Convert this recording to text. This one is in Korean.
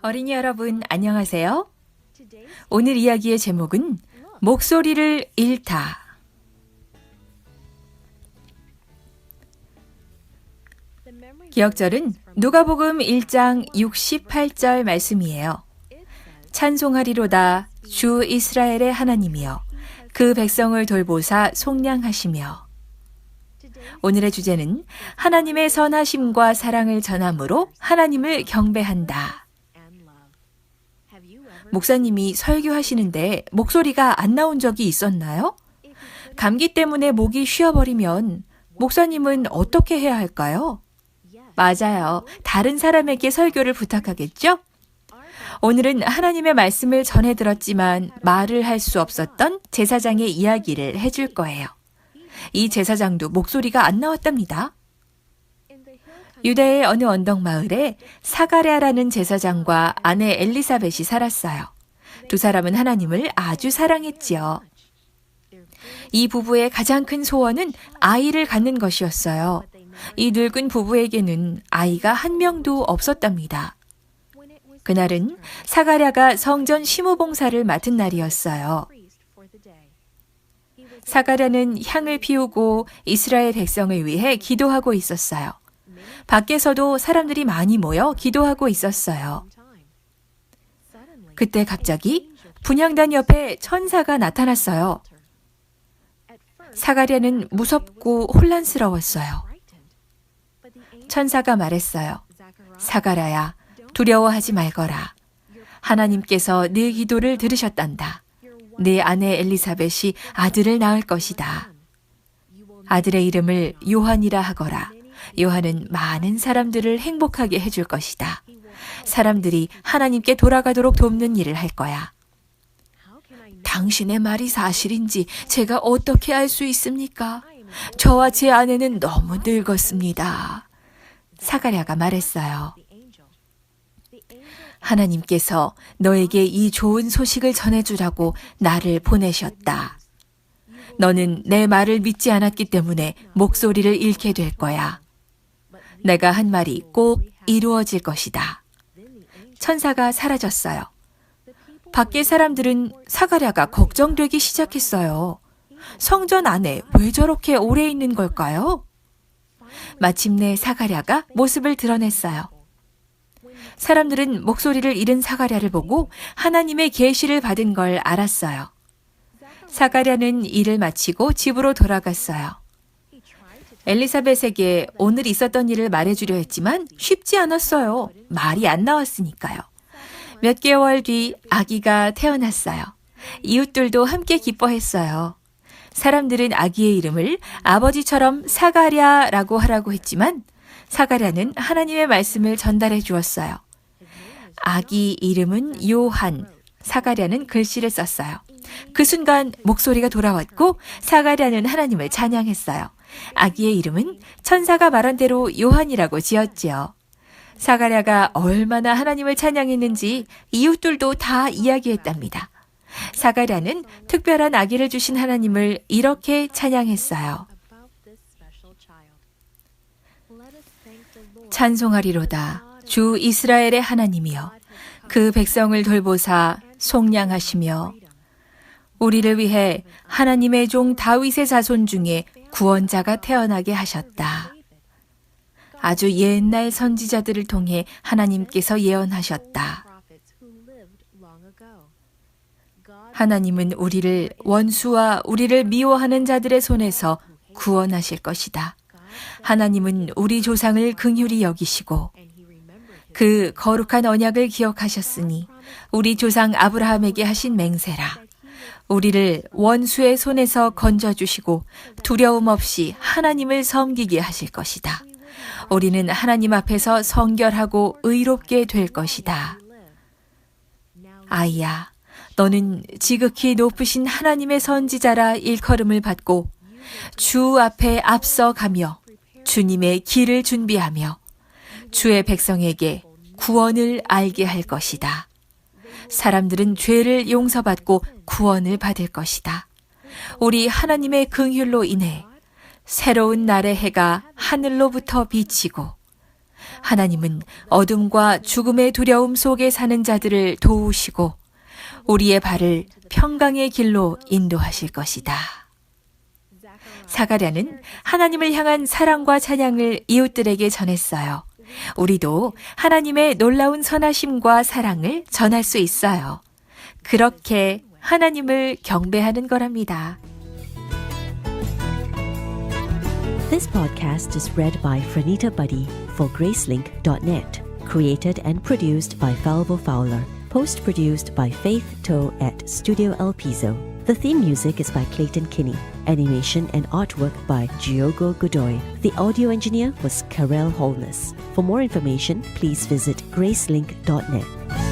어린이 여러분, 안녕하세요. 오늘 이야기의 제목은 목소리를 잃다. 기억절은 누가복음 1장 68절 말씀이에요. 찬송하리로다 주 이스라엘의 하나님이여 그 백성을 돌보사 속량하시며. 오늘의 주제는 하나님의 선하심과 사랑을 전함으로 하나님을 경배한다. 목사님이 설교하시는데 목소리가 안 나온 적이 있었나요? 감기 때문에 목이 쉬어버리면 목사님은 어떻게 해야 할까요? 맞아요. 다른 사람에게 설교를 부탁하겠죠? 오늘은 하나님의 말씀을 전해 들었지만 말을 할 수 없었던 제사장의 이야기를 해줄 거예요. 이 제사장도 목소리가 안 나왔답니다. 유대의 어느 언덕 마을에 사가랴라는 제사장과 아내 엘리사벳이 살았어요. 두 사람은 하나님을 아주 사랑했지요. 이 부부의 가장 큰 소원은 아이를 갖는 것이었어요. 이 늙은 부부에게는 아이가 한 명도 없었답니다. 그날은 사가랴가 성전 시무봉사를 맡은 날이었어요. 사가랴는 향을 피우고 이스라엘 백성을 위해 기도하고 있었어요. 밖에서도 사람들이 많이 모여 기도하고 있었어요. 그때 갑자기 분향단 옆에 천사가 나타났어요. 사가랴는 무섭고 혼란스러웠어요. 천사가 말했어요. 사가랴야, 두려워하지 말거라. 하나님께서 네 기도를 들으셨단다. 네 아내 엘리사벳이 아들을 낳을 것이다. 아들의 이름을 요한이라 하거라. 요한은 많은 사람들을 행복하게 해줄 것이다. 사람들이 하나님께 돌아가도록 돕는 일을 할 거야. 당신의 말이 사실인지 제가 어떻게 알 수 있습니까? 저와 제 아내는 너무 늙었습니다. 사가랴가 말했어요. 하나님께서 너에게 이 좋은 소식을 전해주라고 나를 보내셨다. 너는 내 말을 믿지 않았기 때문에 목소리를 잃게 될 거야. 내가 한 말이 꼭 이루어질 것이다. 천사가 사라졌어요. 밖의 사람들은 사가랴가 걱정되기 시작했어요. 성전 안에 왜 저렇게 오래 있는 걸까요? 마침내 사가랴가 모습을 드러냈어요. 사람들은 목소리를 잃은 사가랴를 보고 하나님의 계시를 받은 걸 알았어요. 사가랴는 일을 마치고 집으로 돌아갔어요. 엘리사벳에게 오늘 있었던 일을 말해주려 했지만 쉽지 않았어요. 말이 안 나왔으니까요. 몇 개월 뒤 아기가 태어났어요. 이웃들도 함께 기뻐했어요. 사람들은 아기의 이름을 아버지처럼 사가랴라고 하라고 했지만 사가랴는 하나님의 말씀을 전달해 주었어요. 아기 이름은 요한, 사가랴는 글씨를 썼어요. 그 순간 목소리가 돌아왔고 사가랴는 하나님을 찬양했어요. 아기의 이름은 천사가 말한 대로 요한이라고 지었지요. 사가랴가 얼마나 하나님을 찬양했는지 이웃들도 다 이야기했답니다. 사가랴는 특별한 아기를 주신 하나님을 이렇게 찬양했어요. 찬송하리로다 주 이스라엘의 하나님이여 그 백성을 돌보사 속량하시며 우리를 위해 하나님의 종 다윗의 자손 중에 구원자가 태어나게 하셨다. 아주 옛날 선지자들을 통해 하나님께서 예언하셨다. 하나님은 우리를 원수와 우리를 미워하는 자들의 손에서 구원하실 것이다. 하나님은 우리 조상을 긍휼히 여기시고 그 거룩한 언약을 기억하셨으니 우리 조상 아브라함에게 하신 맹세라. 우리를 원수의 손에서 건져주시고 두려움 없이 하나님을 섬기게 하실 것이다. 우리는 하나님 앞에서 성결하고 의롭게 될 것이다. 아이야, 너는 지극히 높으신 하나님의 선지자라 일컬음을 받고 주 앞에 앞서가며 주님의 길을 준비하며 주의 백성에게 구원을 알게 할 것이다. 사람들은 죄를 용서받고 구원을 받을 것이다. 우리 하나님의 긍휼로 인해 새로운 날의 해가 하늘로부터 비치고 하나님은 어둠과 죽음의 두려움 속에 사는 자들을 도우시고 우리의 발을 평강의 길로 인도하실 것이다. 사가랴는 하나님을 향한 사랑과 찬양을 이웃들에게 전했어요. 우리도 하나님의 놀라운 선하심과 사랑을 전할 수 있어요. 그렇게 하나님을 경배하는 거랍니다. This podcast is read by Franita Buddy for Gracelink.net. Created and produced by Falvo Fowler. Post-produced by Faith Toe at Studio El Piso. The theme music is by Clayton Kinney. Animation and artwork by Giogo Godoy. The audio engineer was Karel Holness. For more information, please visit Gracelink.net.